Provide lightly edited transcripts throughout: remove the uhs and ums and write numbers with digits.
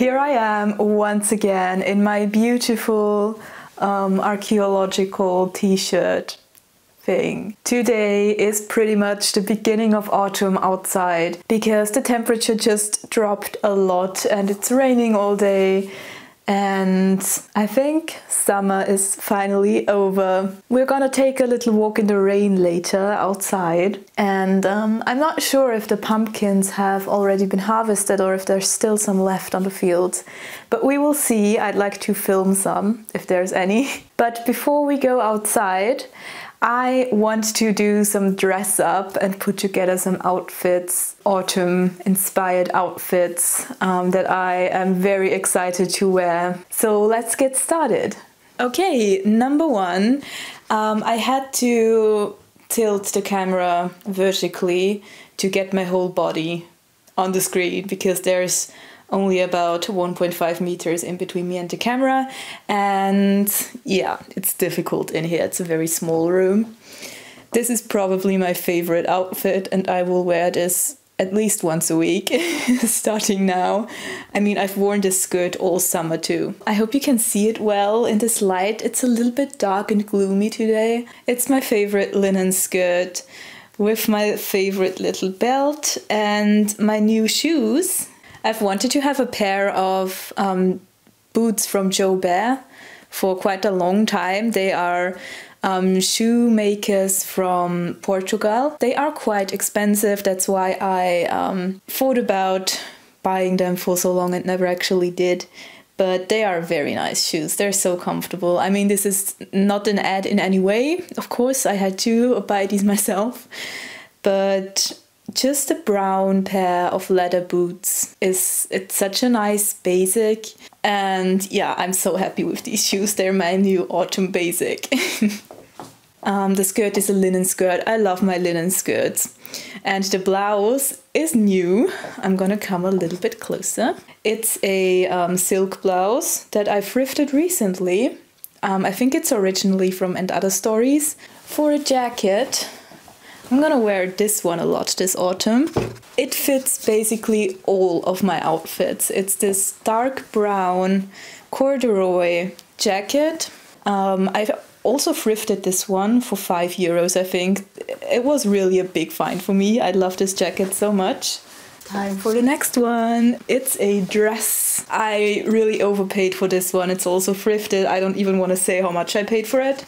Here I am once again in my beautiful archaeological t-shirt thing. Today is pretty much the beginning of autumn outside because the temperature just dropped a lot and it's raining all day. And I think summer is finally over. We're gonna take a little walk in the rain later outside. And I'm not sure if the pumpkins have already been harvested or if there's still some left on the fields. But we will see. I'd like to film some, if there's any. But before we go outside, I want to do some dress up and put together some outfits, autumn inspired outfits that I am very excited to wear. So let's get started. Okay, number one, I had to tilt the camera vertically to get my whole body on the screen because there's only about 1.5 meters in between me and the camera, and yeah, it's difficult in here. It's a very small room. This is probably my favorite outfit and I will wear this at least once a week starting now. I mean, I've worn this skirt all summer too. I hope you can see it well in this light. It's a little bit dark and gloomy today. It's my favorite linen skirt with my favorite little belt and my new shoes. I've wanted to have a pair of boots from Joe Bear for quite a long time. They are shoemakers from Portugal. They are quite expensive, that's why I thought about buying them for so long and never actually did. But they are very nice shoes. They're so comfortable. I mean, this is not an ad in any way. Of course, I had to buy these myself. But just a brown pair of leather boots it's such a nice basic, and yeah, I'm so happy with these shoes. They're my new autumn basic. The skirt is a linen skirt. I love my linen skirts. And the blouse is new. I'm gonna come a little bit closer. It's a silk blouse that I thrifted recently. I think it's originally from And Other Stories. For a jacket, I'm gonna wear this one a lot this autumn. It fits basically all of my outfits. It's this dark brown corduroy jacket. I've also thrifted this one for €5, I think. It was really a big find for me. I love this jacket so much. Time for the next one. It's a dress. I really overpaid for this one. It's also thrifted. I don't even want to say how much I paid for it.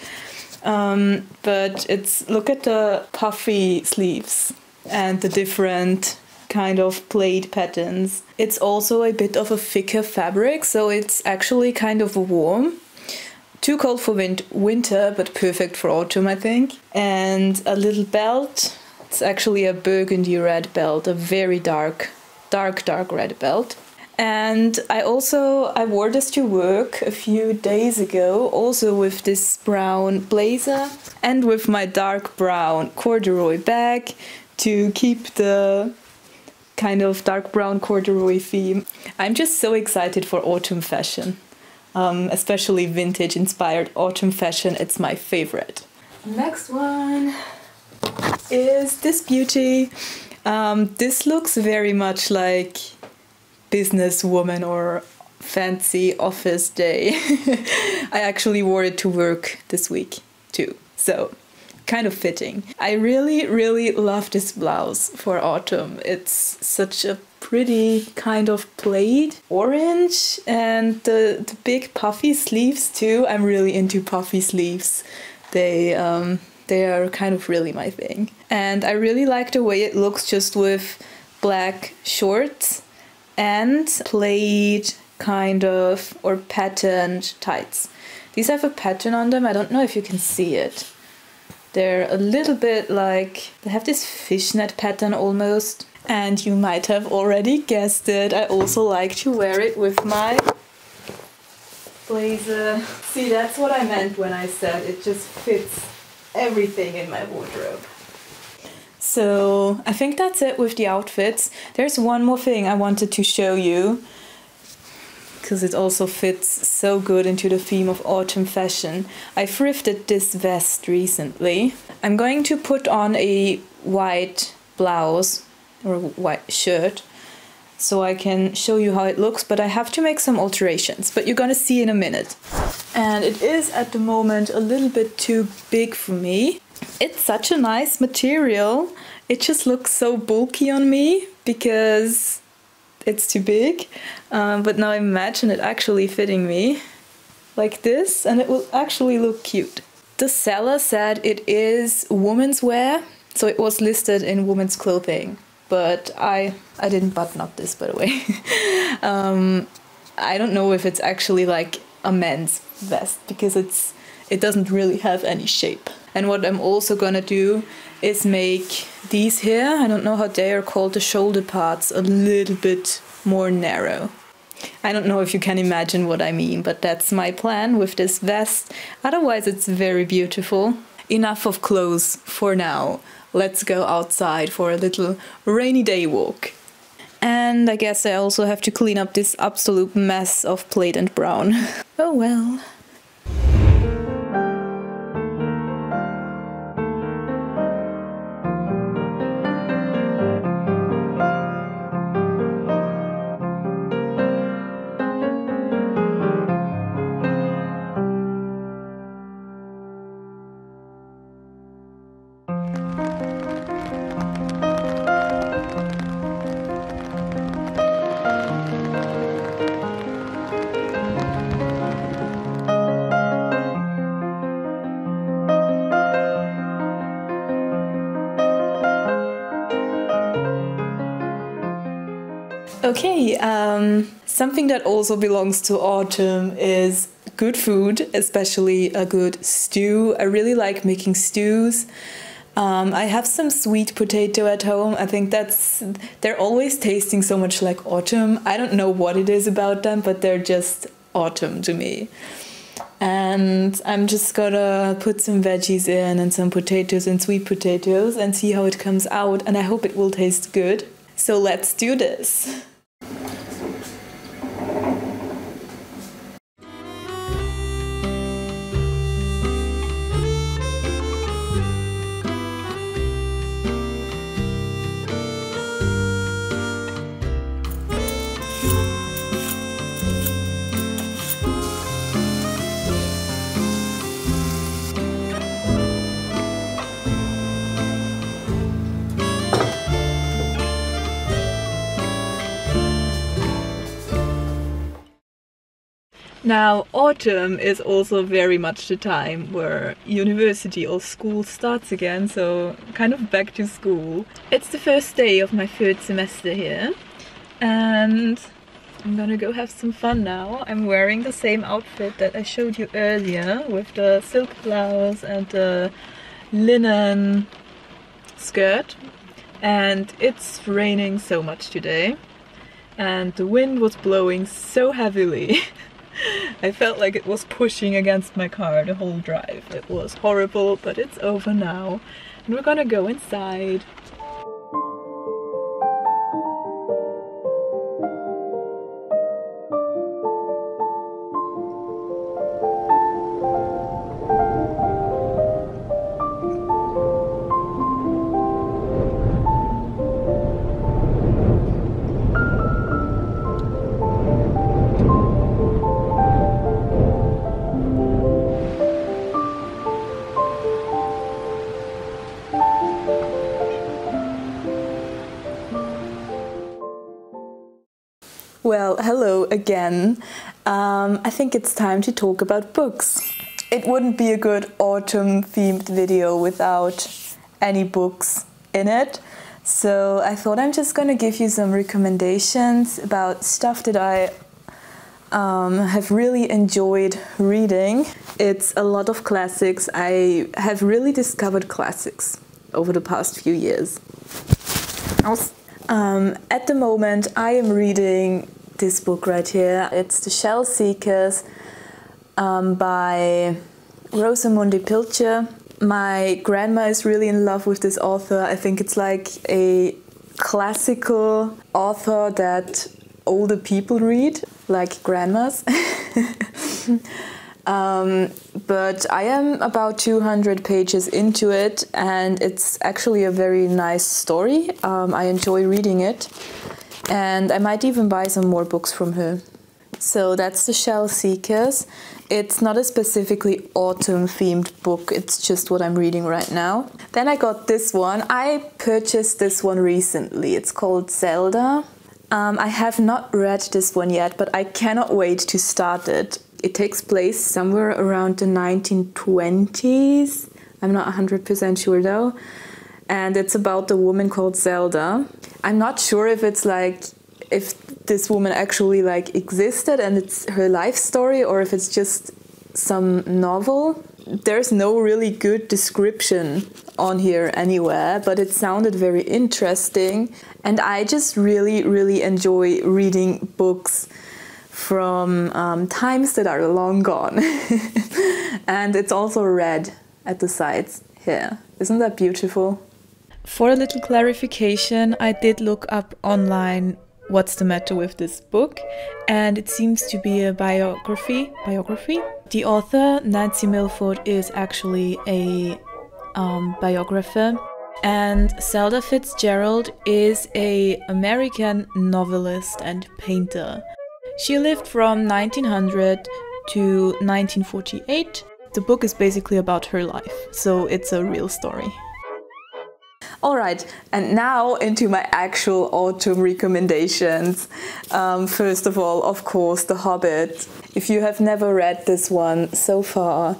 But look at the puffy sleeves and the different kind of plaid patterns. It's also a bit of a thicker fabric, so it's actually kind of warm. Too cold for winter, but perfect for autumn, I think. And a little belt. It's actually a burgundy red belt, a very dark red belt. And I wore this to work a few days ago, also with this brown blazer and with my dark brown corduroy bag to keep the kind of dark brown corduroy theme. I'm just so excited for autumn fashion, especially vintage inspired autumn fashion. It's my favorite. Next one is this beauty. This looks very much like businesswoman or fancy office day. I actually wore it to work this week too, so kind of fitting. I really love this blouse for autumn. It's such a pretty kind of plaid orange, and the big puffy sleeves too. I'm really into puffy sleeves. They are kind of really my thing. And I really like the way it looks just with black shorts and plaid kind of or patterned tights. These have a pattern on them. I don't know if you can see it. They're a little bit like, they have this fishnet pattern almost. And you might have already guessed it, I also like to wear it with my blazer. See, that's what I meant when I said it just fits everything in my wardrobe. So I think that's it with the outfits. There's one more thing I wanted to show you because it also fits so good into the theme of autumn fashion. I thrifted this vest recently. I'm going to put on a white blouse or a white shirt so I can show you how it looks, but I have to make some alterations, but you're gonna see in a minute. And it is at the moment a little bit too big for me. It's such a nice material. It just looks so bulky on me because it's too big. But now imagine it actually fitting me like this, and it will actually look cute. The seller said it is women's wear, so it was listed in women's clothing. But I didn't button up this, by the way. I don't know if it's actually like a men's vest because it doesn't really have any shape. And what I'm also gonna do is make these here, I don't know how they are called, the shoulder parts, a little bit more narrow. I don't know if you can imagine what I mean, but that's my plan with this vest. Otherwise it's very beautiful. Enough of clothes for now. Let's go outside for a little rainy day walk. And I guess I also have to clean up this absolute mess of plaid and brown. Oh well. Okay, something that also belongs to autumn is good food, especially a good stew. I really like making stews. I have some sweet potato at home. I think they're always tasting so much like autumn. I don't know what it is about them, but they're just autumn to me. And I'm just gonna put some veggies in and some potatoes and sweet potatoes and see how it comes out, and I hope it will taste good. So let's do this. Now, autumn is also very much the time where university or school starts again, so kind of back to school. It's the first day of my third semester here, and I'm gonna go have some fun now. I'm wearing the same outfit that I showed you earlier with the silk blouse and the linen skirt, and it's raining so much today, and the wind was blowing so heavily. I felt like it was pushing against my car the whole drive. It was horrible, but it's over now. And we're gonna go inside. Well, hello again. I think it's time to talk about books. It wouldn't be a good autumn-themed video without any books in it. So I thought I'm just gonna give you some recommendations about stuff that I have really enjoyed reading. It's a lot of classics. I have really discovered classics over the past few years. At the moment, I am reading this book right here. It's The Shell Seekers by Rosamunde Pilcher. My grandma is really in love with this author. I think it's like a classical author that older people read, like grandmas. But I am about 200 pages into it, and it's actually a very nice story. I enjoy reading it. And I might even buy some more books from her. So that's The Shell Seekers. It's not a specifically autumn-themed book, it's just what I'm reading right now. Then I got this one. I purchased this one recently. It's called Zelda. I have not read this one yet, but I cannot wait to start it. It takes place somewhere around the 1920s. I'm not 100% sure though. And it's about the woman called Zelda. I'm not sure if it's like, if this woman actually like existed and it's her life story, or if it's just some novel. There's no really good description on here anywhere, but it sounded very interesting. And I just really enjoy reading books from times that are long gone. And it's also red at the sides here. Isn't that beautiful? For a little clarification, I did look up online what's the matter with this book, and it seems to be a biography. The author, Nancy Milford, is actually a biographer, and Zelda Fitzgerald is an American novelist and painter. She lived from 1900 to 1948. The book is basically about her life, so it's a real story. Alright, and now into my actual autumn recommendations. First of all, of course, The Hobbit. If you have never read this one so far,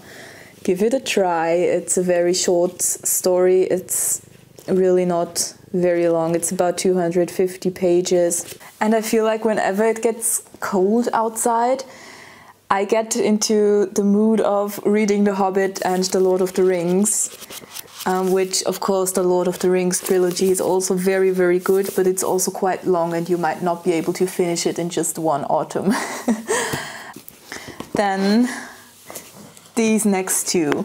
give it a try. It's a very short story. It's really not very long. It's about 250 pages. And I feel like whenever it gets cold outside, I get into the mood of reading The Hobbit and The Lord of the Rings. Which, of course, the Lord of the Rings trilogy is also very good, but it's also quite long and you might not be able to finish it in just one autumn. Then these next two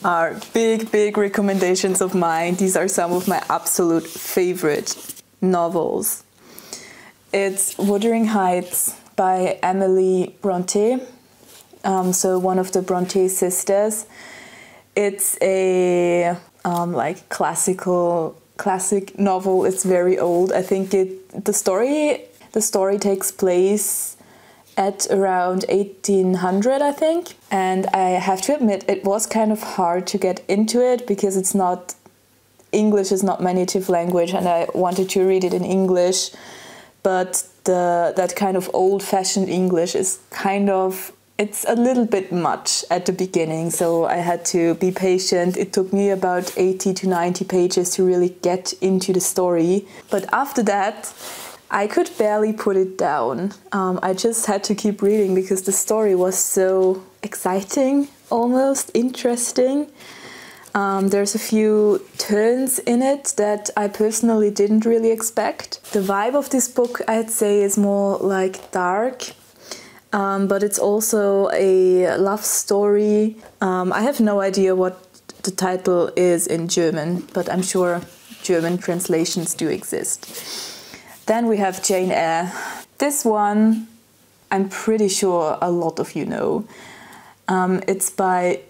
are big recommendations of mine. These are some of my absolute favorite novels. It's Wuthering Heights by Emily Bronte, so one of the Bronte sisters. It's a like classic novel. It's very old. I think the story takes place at around 1800, I think. And I have to admit, it was kind of hard to get into it because English is not my native language, and I wanted to read it in English, but that kind of old-fashioned English is it's a little bit much at the beginning, so I had to be patient. It took me about 80 to 90 pages to really get into the story. But after that, I could barely put it down. I just had to keep reading because the story was so exciting, almost interesting. There's a few turns in it that I personally didn't really expect. The vibe of this book, I'd say, is more like dark. But it's also a love story. I have no idea what the title is in German, but I'm sure German translations do exist. Then we have Jane Eyre. This one, I'm pretty sure a lot of you know. It's by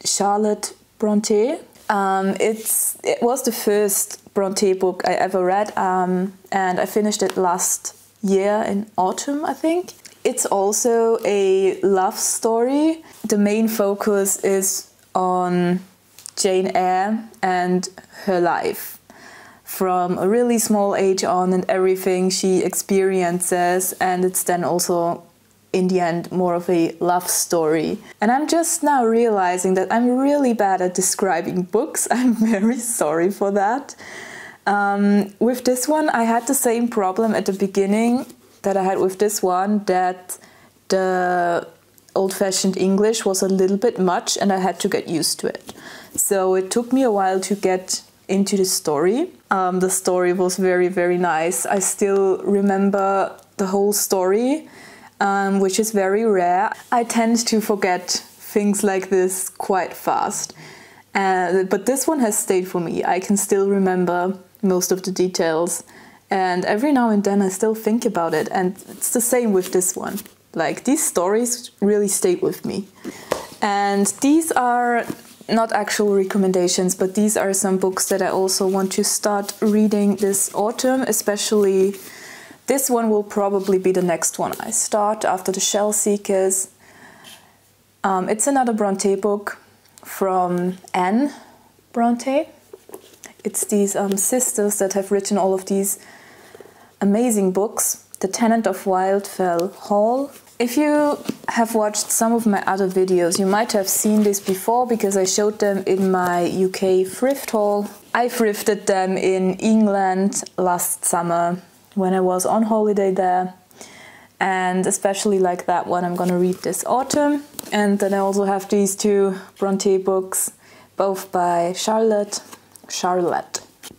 Charlotte Bronte. It was the first Bronte book I ever read, and I finished it last year in autumn, I think. It's also a love story. The main focus is on Jane Eyre and her life. From a really small age on and everything she experiences, and it's then also, in the end, more of a love story. And I'm just now realizing that I'm really bad at describing books. I'm very sorry for that. With this one, I had the same problem at the beginning that I had with this one, that the old-fashioned English was a little bit much and I had to get used to it. So it took me a while to get into the story. The story was very nice. I still remember the whole story, which is very rare. I tend to forget things like this quite fast. But this one has stayed for me. I can still remember most of the details. And every now and then I still think about it, and it's the same with this one. Like, these stories really stayed with me. And these are not actual recommendations, but these are some books that I also want to start reading this autumn, especially This one will probably be the next one I start after the Shell Seekers. It's another Bronte book from Anne Bronte. It's these sisters that have written all of these amazing books. The Tenant of Wildfell Hall. If you have watched some of my other videos, you might have seen this before because I showed them in my UK thrift haul. I thrifted them in England last summer when I was on holiday there. And especially like that one I'm gonna read this autumn. And then I also have these two Bronte books, both by Charlotte.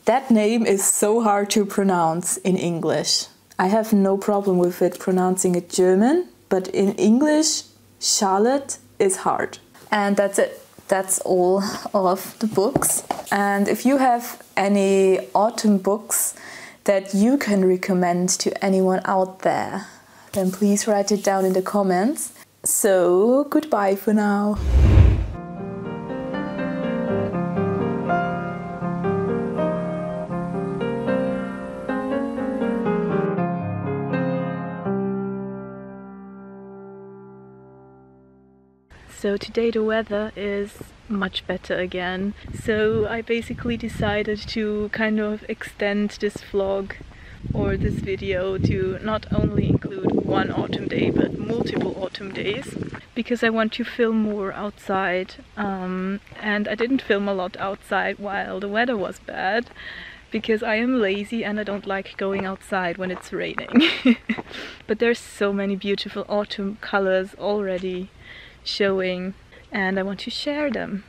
That name is so hard to pronounce in English. I have no problem with it pronouncing it German, but in English, Charlotte is hard. And that's it. That's all of the books. And if you have any autumn books that you can recommend to anyone out there, then please write it down in the comments. So, goodbye for now. So today the weather is much better again. So I basically decided to kind of extend this vlog or this video to not only include one autumn day but multiple autumn days, because I want to film more outside, and I didn't film a lot outside while the weather was bad because I am lazy and I don't like going outside when it's raining. But there's so many beautiful autumn colors already showing and I want to share them.